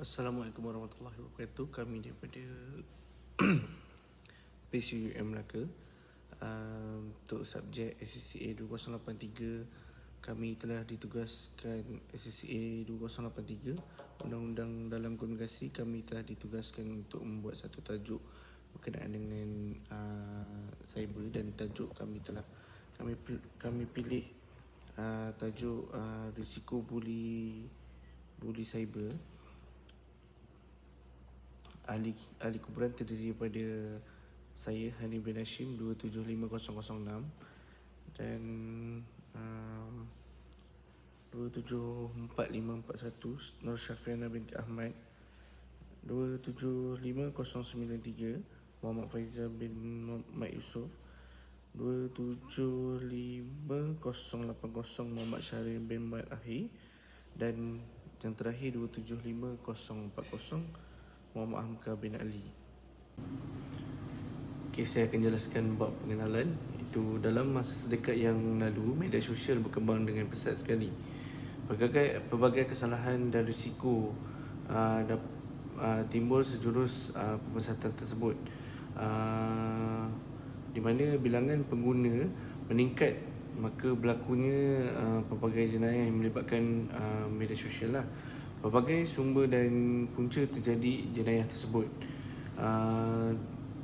Assalamualaikum warahmatullahi wabarakatuh. Kami daripada PCUM Melaka. Untuk subjek SCCA 2083, kami telah ditugaskan SCCA 2083, Undang-Undang dalam Komunikasi. Kami telah ditugaskan untuk membuat satu tajuk berkenaan dengan cyber, dan tajuk kami pilih tajuk risiko buli cyber. Ahli kumpulan terdiri daripada saya, Hanif bin Hashim, 275006, dan 274541 Nur Syafiana binti Ahmad, 275093 Muhammad Faizal bin Mat Yusof, 275080 Muhammad Syahrir bin Mat Ahi, dan yang terakhir 275040 Muhammad Hamka bin Ali. Saya akan jelaskan bab pengenalan. Itu dalam masa sedekat yang lalu, media sosial berkembang dengan pesat sekali. Pelbagai kesalahan dan risiko timbul sejurus pemesatan tersebut, di mana bilangan pengguna meningkat, maka berlakunya pelbagai jenayah yang melibatkan media sosial lah. Pelbagai sumber dan punca terjadi jenayah tersebut.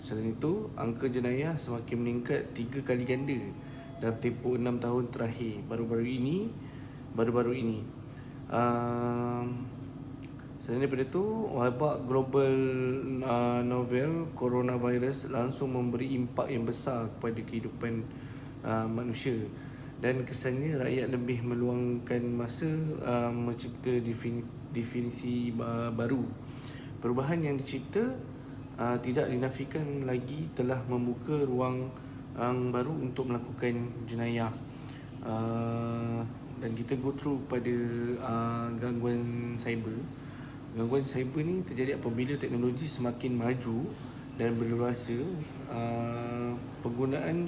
Selain itu, angka jenayah semakin meningkat 3 kali ganda dalam tempoh 6 tahun terakhir. Baru-baru ini. Selain daripada itu, wabak global novel coronavirus langsung memberi impak yang besar kepada kehidupan manusia, dan kesannya rakyat lebih meluangkan masa mencipta definisi baru. Perubahan yang dicipta tidak dinafikan lagi telah membuka ruang baru untuk melakukan jenayah. Dan kita go through pada gangguan cyber. Gangguan cyber ni terjadi apabila teknologi semakin maju dan berluasa. Penggunaan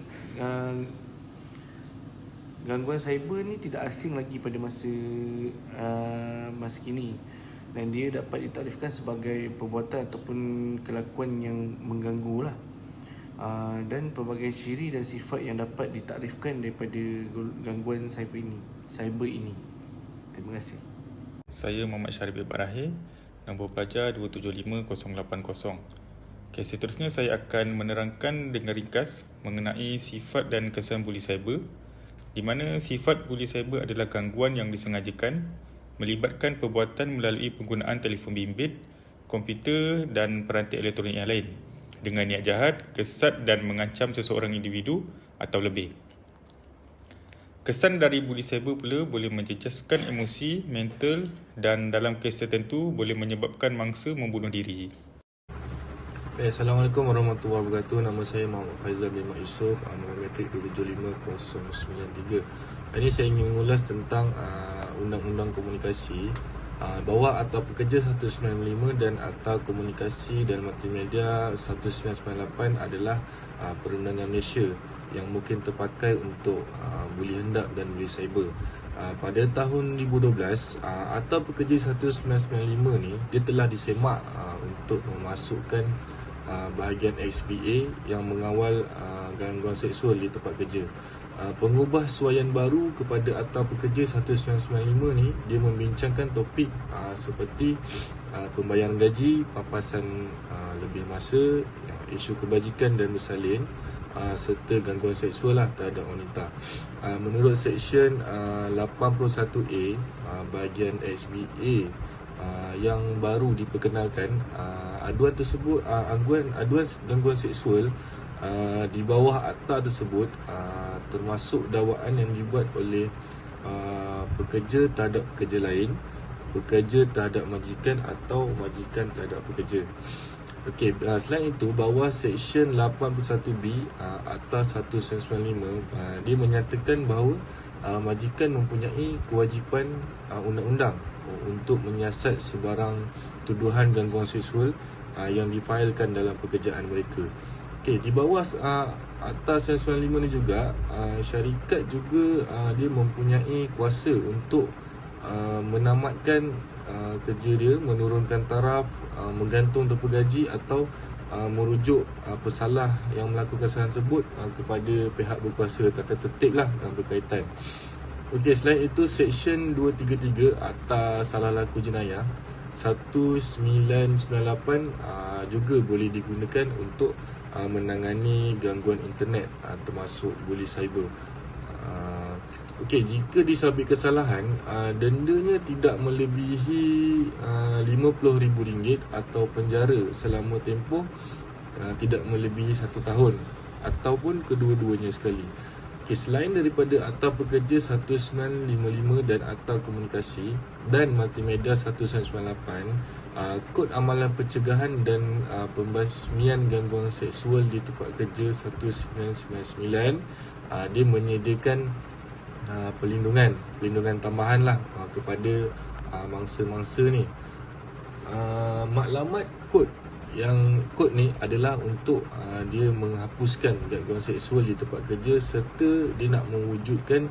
gangguan cyber ni tidak asing lagi pada masa kini, dan dia dapat ditakrifkan sebagai perbuatan ataupun kelakuan yang mengganggu lah. Dan pelbagai ciri dan sifat yang dapat ditakrifkan daripada gangguan cyber ini. Terima kasih. Saya Muhammad Syahrir bin Mat Ahi, nombor pelajar 275080. Seterusnya saya akan menerangkan dengan ringkas mengenai sifat dan kesan buli cyber, di mana sifat buli cyber adalah gangguan yang disengajakan, melibatkan perbuatan melalui penggunaan telefon bimbit, komputer dan peranti elektronik yang lain dengan niat jahat, kesat dan mengancam seseorang individu atau lebih. Kesan dari buli cyber pula boleh menjejaskan emosi, mental, dan dalam kes tertentu boleh menyebabkan mangsa membunuh diri. Assalamualaikum warahmatullahi wabarakatuh. Nama saya Muhammad Faizal bin Mat Yusof, nombor metrik 275093. Ini saya ingin mengulas tentang Undang-Undang Komunikasi, bawah Akta Pekerja 195 dan Akta Komunikasi dan Multimedia 1998 adalah perundangan Malaysia yang mungkin terpakai untuk buli hendak dan buli cyber. Pada tahun 2012, Akta Pekerja 1995 ni dia telah disemak untuk memasukkan bahagian XPA yang mengawal gangguan seksual di tempat kerja. Pengubah suaian baru kepada Akta Pekerja 1995 ni, dia membincangkan topik seperti pembayaran gaji, papasan lebih masa, isu kebajikan dan bersalin, serta gangguan seksual lah terhadap wanita. Menurut Seksyen 81A bahagian XBA yang baru diperkenalkan, aduan tersebut, aduan gangguan seksual di bawah akta tersebut termasuk dakwaan yang dibuat oleh pekerja terhadap pekerja lain, pekerja terhadap majikan atau majikan terhadap pekerja. Okey, selain itu, bawah Seksyen 81B Akta 1995, dia menyatakan bahawa majikan mempunyai kewajipan undang-undang untuk menyiasat sebarang tuduhan gangguan seksual yang difailkan dalam pekerjaan mereka. Okey, di bawah Akta 1995 ni juga, syarikat juga dia mempunyai kuasa untuk menamatkan kerja dia, menurunkan taraf, menggantung tempoh gaji atau merujuk pesalah yang melakukan kesalahan tersebut kepada pihak berkuasa tata tertib lah yang berkaitan. Okey, selain itu Seksyen 233 Akta Salah Laku Jenayah 1998 juga boleh digunakan untuk menangani gangguan internet termasuk buli cyber. Okey, jika disabit kesalahan, dendanya tidak melebihi RM50,000 atau penjara selama tempoh tidak melebihi 1 tahun ataupun kedua-duanya sekali. Okey, selain daripada Akta Pekerja 1955 dan Akta Komunikasi dan Multimedia 1998, Kod Amalan Pencegahan dan Pembasmian Gangguan Seksual di Tempat Kerja 1999, dia menyediakan pelindungan tambahan lah kepada mangsa-mangsa ni. Maklumat kod ni adalah untuk dia menghapuskan gangguan seksual di tempat kerja serta dia nak mewujudkan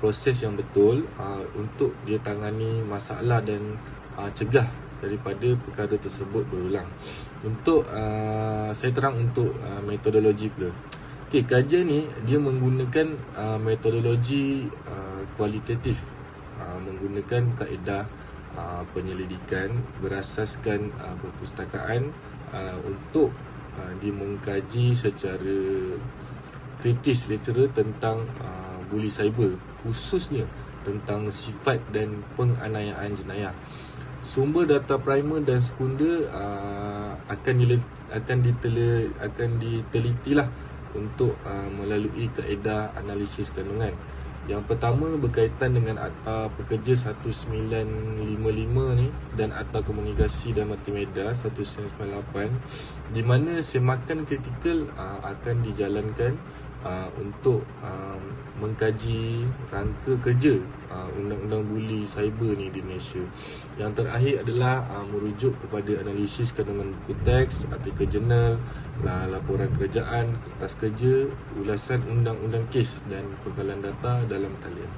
proses yang betul untuk dia tangani masalah dan cegah daripada perkara tersebut berulang. Untuk saya terang untuk metodologi pula. Okey, kajian ni dia menggunakan metodologi kualitatif, menggunakan kaedah penyelidikan berasaskan perpustakaan untuk dia mengkaji secara kritis litera tentang buli cyber, khususnya tentang sifat dan penganiayaan jenayah. Sumber data primer dan sekunder akan ditelitilah untuk melalui kaedah analisis kandungan. Yang pertama berkaitan dengan Akta Pekerja 1955 ni dan Akta Komunikasi dan Multimedia 1998, di mana semakan kritikal akan dijalankan untuk mengkaji rangka kerja undang-undang buli cyber ni di Malaysia. Yang terakhir adalah merujuk kepada analisis kandungan buku teks, artikel jurnal, laporan kerajaan, kertas kerja, ulasan undang-undang kes dan pengkalan data dalam talian.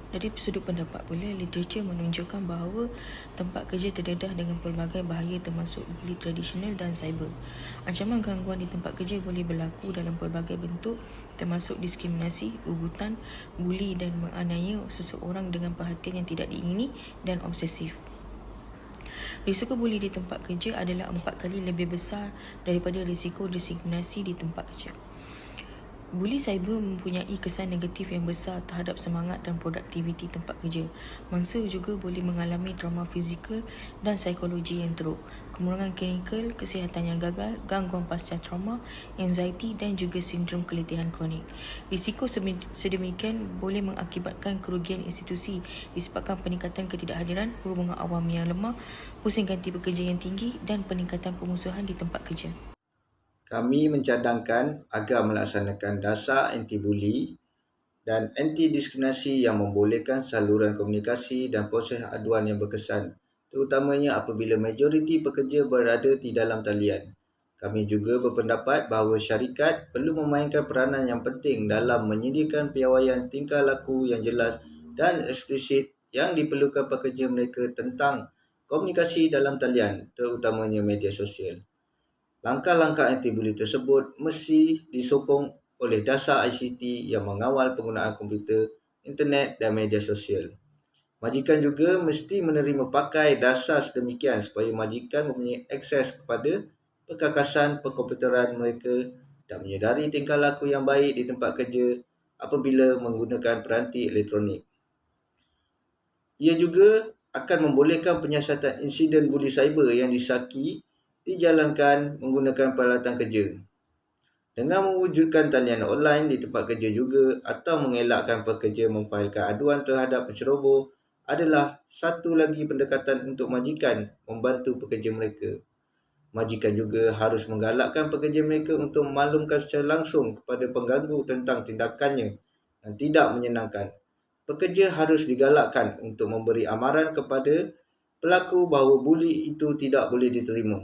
Dari sudut pendapat pula, literatur menunjukkan bahawa tempat kerja terdedah dengan pelbagai bahaya termasuk buli tradisional dan cyber. Ancaman gangguan di tempat kerja boleh berlaku dalam pelbagai bentuk termasuk diskriminasi, ugutan, buli dan menganiaya seseorang dengan perhatian yang tidak diingini dan obsesif. Risiko buli di tempat kerja adalah 4 kali lebih besar daripada risiko diskriminasi di tempat kerja. Buli cyber mempunyai kesan negatif yang besar terhadap semangat dan produktiviti tempat kerja. Mangsa juga boleh mengalami trauma fizikal dan psikologi yang teruk, kemurungan klinikal, kesihatan yang gagal, gangguan pasca trauma, anxiety dan juga sindrom keletihan kronik. Risiko sedemikian boleh mengakibatkan kerugian institusi disebabkan peningkatan ketidakhadiran, hubungan awam yang lemah, pusing ganti bekerja yang tinggi dan peningkatan pemusuhan di tempat kerja. Kami mencadangkan agar melaksanakan dasar anti-buli dan anti-diskriminasi yang membolehkan saluran komunikasi dan proses aduan yang berkesan, terutamanya apabila majoriti pekerja berada di dalam talian. Kami juga berpendapat bahawa syarikat perlu memainkan peranan yang penting dalam menyediakan piawaian tingkah laku yang jelas dan eksplisit yang diperlukan pekerja mereka tentang komunikasi dalam talian, terutamanya media sosial. Langkah-langkah anti-buli tersebut mesti disokong oleh dasar ICT yang mengawal penggunaan komputer, internet dan media sosial. Majikan juga mesti menerima pakai dasar sedemikian supaya majikan mempunyai akses kepada perkakasan perkomputeran mereka dan menyedari tingkah laku yang baik di tempat kerja apabila menggunakan peranti elektronik. Ia juga akan membolehkan penyiasatan insiden buli cyber yang disaki dijalankan menggunakan peralatan kerja. Dengan mewujudkan talian online di tempat kerja juga atau mengelakkan pekerja memfailkan aduan terhadap penceroboh adalah satu lagi pendekatan untuk majikan membantu pekerja mereka. Majikan juga harus menggalakkan pekerja mereka untuk memaklumkan secara langsung kepada pengganggu tentang tindakannya yang tidak menyenangkan. Pekerja harus digalakkan untuk memberi amaran kepada pelaku bahawa buli itu tidak boleh diterima.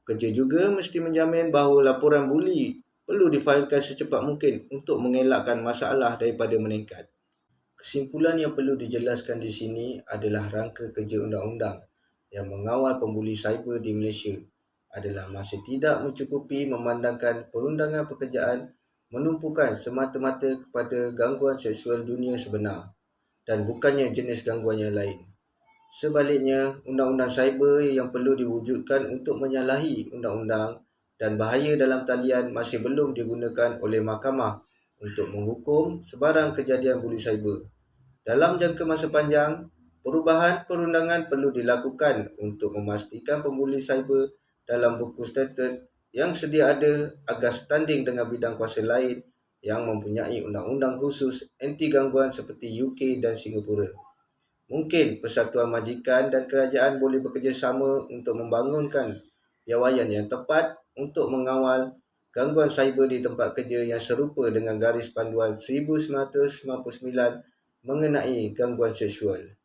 Pekerja juga mesti menjamin bahawa laporan buli perlu difailkan secepat mungkin untuk mengelakkan masalah daripada meningkat. Kesimpulan yang perlu dijelaskan di sini adalah rangka kerja undang-undang yang mengawal pembuli cyber di Malaysia adalah masih tidak mencukupi memandangkan perundangan pekerjaan menumpukan semata-mata kepada gangguan seksual dunia sebenar dan bukannya jenis gangguan yang lain. Sebaliknya, undang-undang cyber yang perlu diwujudkan untuk menyalahi undang-undang dan bahaya dalam talian masih belum digunakan oleh mahkamah untuk menghukum sebarang kejadian buli cyber. Dalam jangka masa panjang, perubahan perundangan perlu dilakukan untuk memastikan pembuli cyber dalam buku statut yang sedia ada agar setanding dengan bidang kuasa lain yang mempunyai undang-undang khusus anti gangguan seperti UK dan Singapura. Mungkin Persatuan Majikan dan Kerajaan boleh bekerjasama untuk membangunkan piawaian yang tepat untuk mengawal gangguan cyber di tempat kerja yang serupa dengan garis panduan 1999 mengenai gangguan seksual.